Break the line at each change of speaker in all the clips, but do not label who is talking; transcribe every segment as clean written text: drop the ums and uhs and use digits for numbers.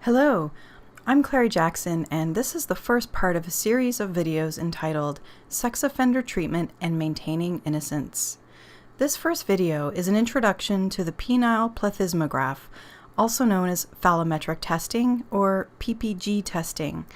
Hello, I'm Clary Jaxon, and this is the first part of a series of videos entitled Sex Offender Treatment and Maintaining Innocence. This first video is an introduction to the penile plethysmograph, also known as phallometric testing or PPG testing.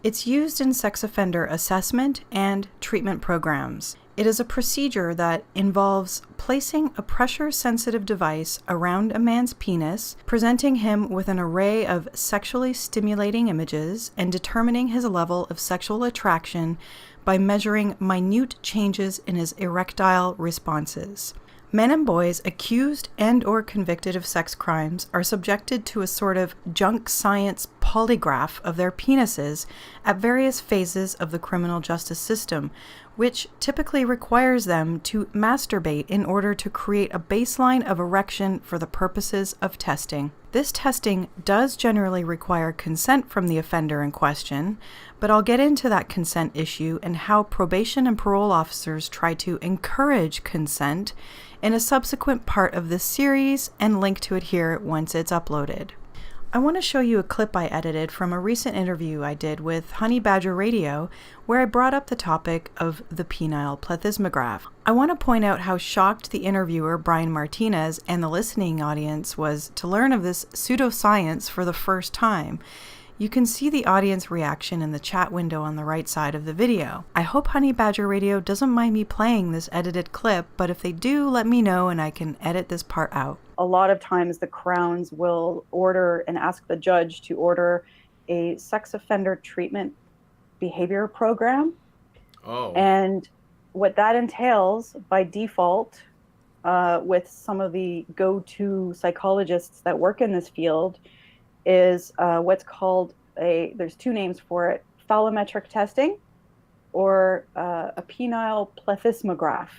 It's used in sex offender assessment and treatment programs. It is a procedure that involves placing a pressure-sensitive device around a man's penis, presenting him with an array of sexually stimulating images, and determining his level of sexual attraction by measuring minute changes in his erectile responses. Men and boys accused and/or convicted of sex crimes are subjected to a sort of junk science polygraph of their penises at various phases of the criminal justice system, which typically requires them to masturbate in order to create a baseline of erection for the purposes of testing. This testing does generally require consent from the offender in question, but I'll get into that consent issue and how probation and parole officers try to encourage consent in a subsequent part of this series, and link to it here once it's uploaded. I want to show you a clip I edited from a recent interview I did with Honey Badger Radio, where I brought up the topic of the penile plethysmograph. I want to point out how shocked the interviewer, Brian Martinez, and the listening audience was to learn of this pseudoscience for the first time. You can see the audience reaction in the chat window on the right side of the video. I hope Honey Badger Radio doesn't mind me playing this edited clip, but if they do, let me know and I can edit this part out.
A lot of times the Crowns will order and ask the judge to order a sex offender treatment behavior program.
Oh.
And what that entails by default with some of the go-to psychologists that work in this field is what's called there's two names for it, phallometric testing or a penile plethysmograph.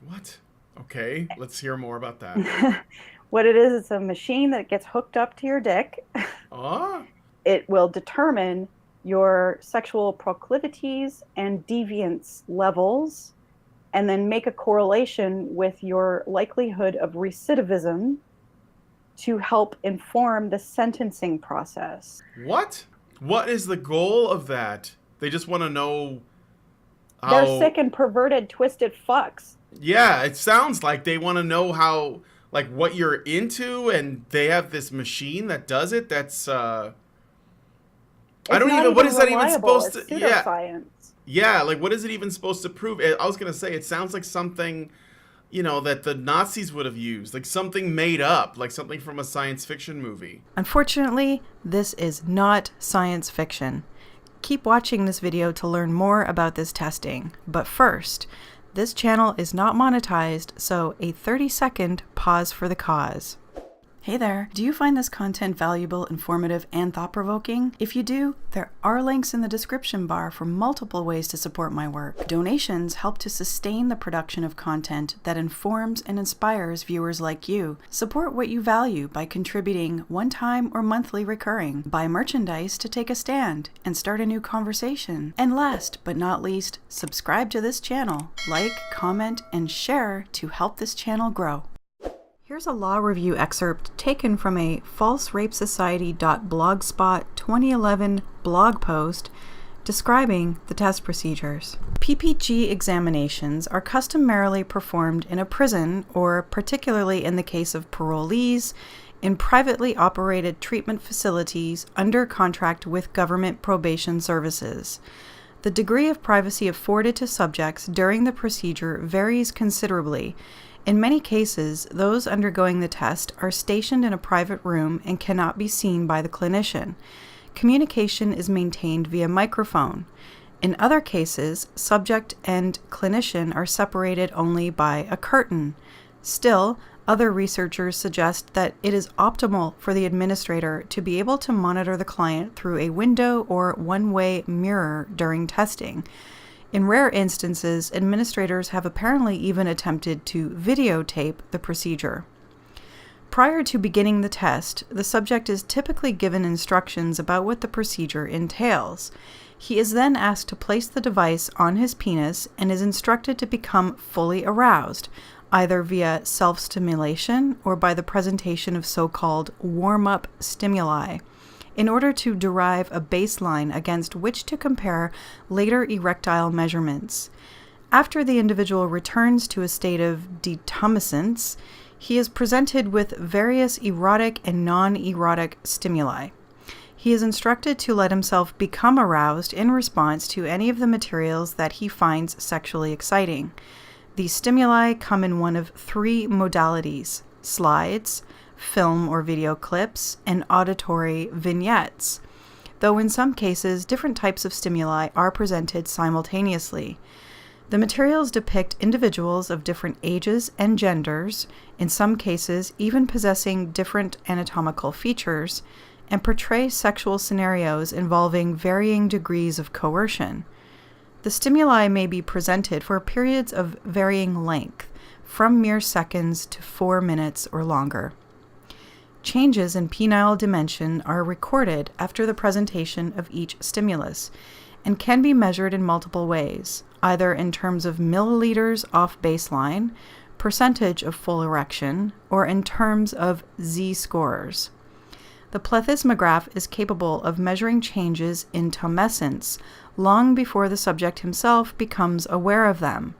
What? Okay, let's hear more about that.
What it is, it's a machine that gets hooked up to your dick. It will determine your sexual proclivities and deviance levels, and then make a correlation with your likelihood of recidivism to help inform the sentencing process.
What? What is the goal of that? They just want to know how...
They're sick and perverted, twisted fucks.
Yeah, it sounds like they want to know how, like, what you're into, and they have this machine that does it. That's, I don't even, what is that even supposed to...
It's pseudoscience.
Yeah, like, what is it even supposed to prove? I was going to say, it sounds like something, you know, that the Nazis would have used, like something made up, like something from a science fiction movie.
Unfortunately, this is not science fiction. Keep watching this video to learn more about this testing, but first, this channel is not monetized, so a 30-second pause for the cause. Hey there, do you find this content valuable, informative, and thought-provoking? If you do, there are links in the description bar for multiple ways to support my work. Donations help to sustain the production of content that informs and inspires viewers like you. Support what you value by contributing one-time or monthly recurring. Buy merchandise to take a stand and start a new conversation. And last but not least, subscribe to this channel, like, comment, and share to help this channel grow. Here's a law review excerpt taken from a falserapesociety.blogspot 2011 blog post describing the test procedures. PPG examinations are customarily performed in a prison, or particularly in the case of parolees, in privately operated treatment facilities under contract with government probation services. The degree of privacy afforded to subjects during the procedure varies considerably. In many cases, those undergoing the test are stationed in a private room and cannot be seen by the clinician. Communication is maintained via microphone. In other cases, subject and clinician are separated only by a curtain. Still, other researchers suggest that it is optimal for the administrator to be able to monitor the client through a window or one-way mirror during testing. In rare instances, administrators have apparently even attempted to videotape the procedure. Prior to beginning the test, the subject is typically given instructions about what the procedure entails. He is then asked to place the device on his penis and is instructed to become fully aroused, either via self-stimulation or by the presentation of so-called warm-up stimuli. in order to derive a baseline against which to compare later erectile measurements. After the individual returns to a state of detumescence, he is presented with various erotic and non-erotic stimuli. He is instructed to let himself become aroused in response to any of the materials that he finds sexually exciting. These stimuli come in one of three modalities: slides, film or video clips, and auditory vignettes, though in some cases different types of stimuli are presented simultaneously. The materials depict individuals of different ages and genders, in some cases even possessing different anatomical features, and portray sexual scenarios involving varying degrees of coercion. The stimuli may be presented for periods of varying length, from mere seconds to 4 minutes or longer. Changes in penile dimension are recorded after the presentation of each stimulus, and can be measured in multiple ways, either in terms of milliliters off baseline, percentage of full erection, or in terms of z-scores. The plethysmograph is capable of measuring changes in tumescence long before the subject himself becomes aware of them.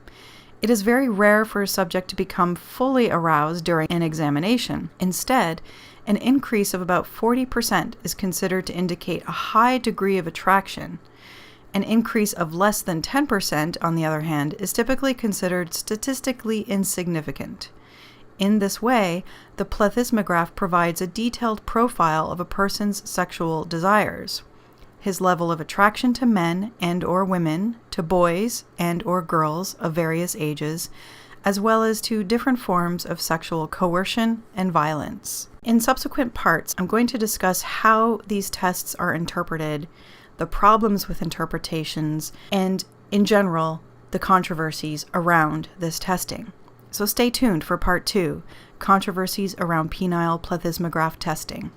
It is very rare for a subject to become fully aroused during an examination. Instead, an increase of about 40% is considered to indicate a high degree of attraction. An increase of less than 10%, on the other hand, is typically considered statistically insignificant. In this way, the plethysmograph provides a detailed profile of a person's sexual desires, his level of attraction to men and or women, to boys and or girls of various ages, as well as to different forms of sexual coercion and violence. In subsequent parts, I'm going to discuss how these tests are interpreted, the problems with interpretations, and, in general, the controversies around this testing. So stay tuned for Part 2, Controversies around Penile Plethysmograph Testing.